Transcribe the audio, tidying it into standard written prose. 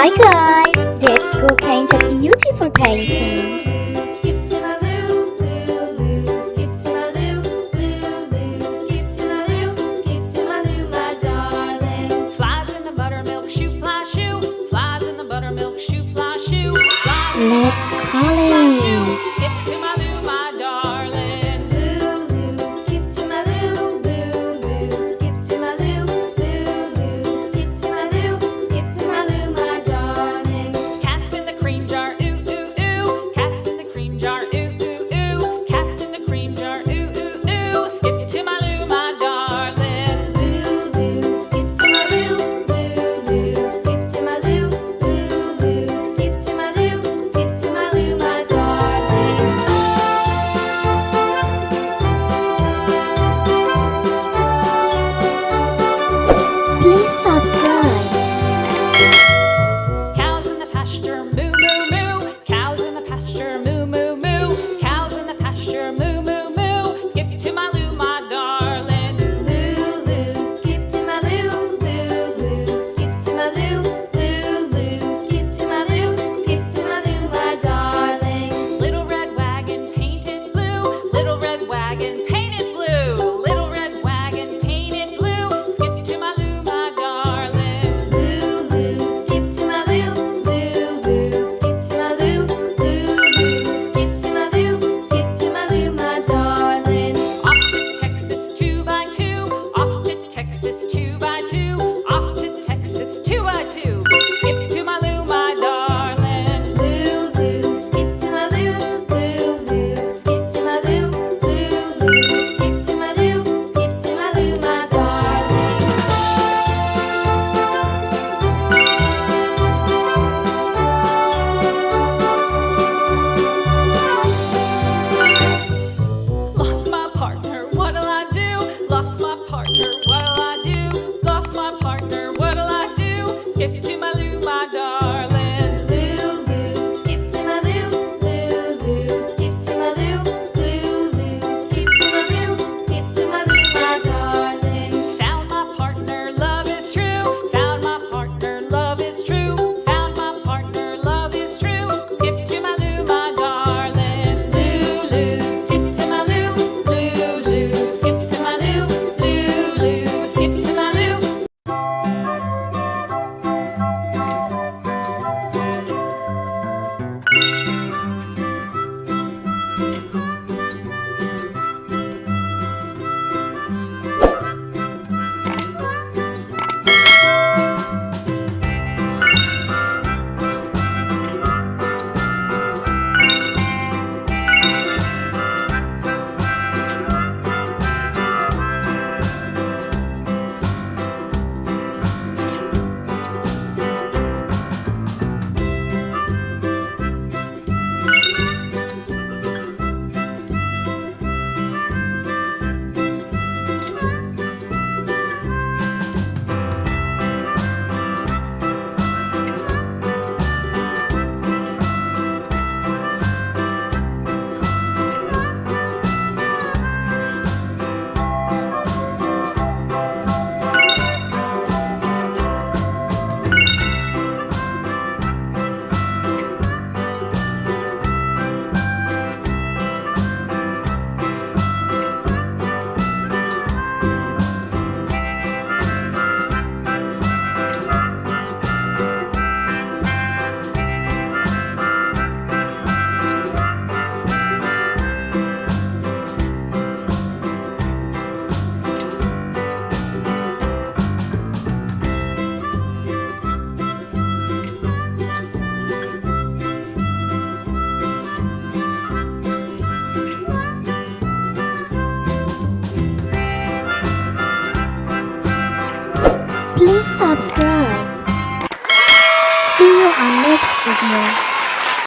Hi guys, let's go paint a beautiful painting. Skip to my loo, loo, loo. Skip to my loo, loo, loo. Skip to my loo, skip to my loo, my darling. Flies in the buttermilk shoe, fly shoe. Flies in the buttermilk shoe, fly shoe. Let's color. Skip to my loo, my darling. Loo, loo. Skip to my loo, loo, loo. Skip to my loo, loo, loo. Skip to my loo, skip to my loo, my darling. Cats in the cream jar, ooh, ooh, ooh. Cats in the cream jar, ooh, ooh, ooh. Cats in the cream jar, ooh, ooh, ooh. Skip to my loo, my darling. Loo, loo. Skip to my loo, loo, loo. Skip to my loo, loo, loo. Skip to my loo, skip to my loo, my darling. Please subscribe. Cows in the pasture, moo, moo, moo. Cows in the pasture, moo, moo, moo. Cows in the pasture, moo, moo, moo. Skip to my loo, my darling. Loo, loo. Skip to my loo, loo, loo. Skip to my loo, loo, loo. Skip to my loo, skip to my loo, my darling. Little red wagon painted blue. Little red wagon painted blue. Little red wagon painted blue. Skip to my loo, my darling. Loo, loo. Skip to my loo, loo, loo. Skip to my loo, loo, loo. Skip to my loo, skip to my loo, my darling. Off to Texas 2x2. Off to Texas 2x2. Off to Texas 2x2. Skip to my loo, my darling. Loo, loo. Skip to my loo, loo, loo. Skip to my loo, loo, loo. Skip to my loo, skip to my loo, my darling. Lost my partner, what'll I do? Lost my partner, what'll I do? Lost my partner, what'll I do? Skip to my loo, my darling. Loo, loo. Skip to my loo, loo, loo. Skip to my loo, loo, loo. Skip to my loo, skip to my loo, my darling. Found my partner, love is true. Found my partner, love is true. Found my partner, love is true. Skip to my loo, my darling. Loo, loo. Skip to my loo, loo, loo. Skip to my loo, loo, loo. Skip to my loo. Please subscribe. See you on next video.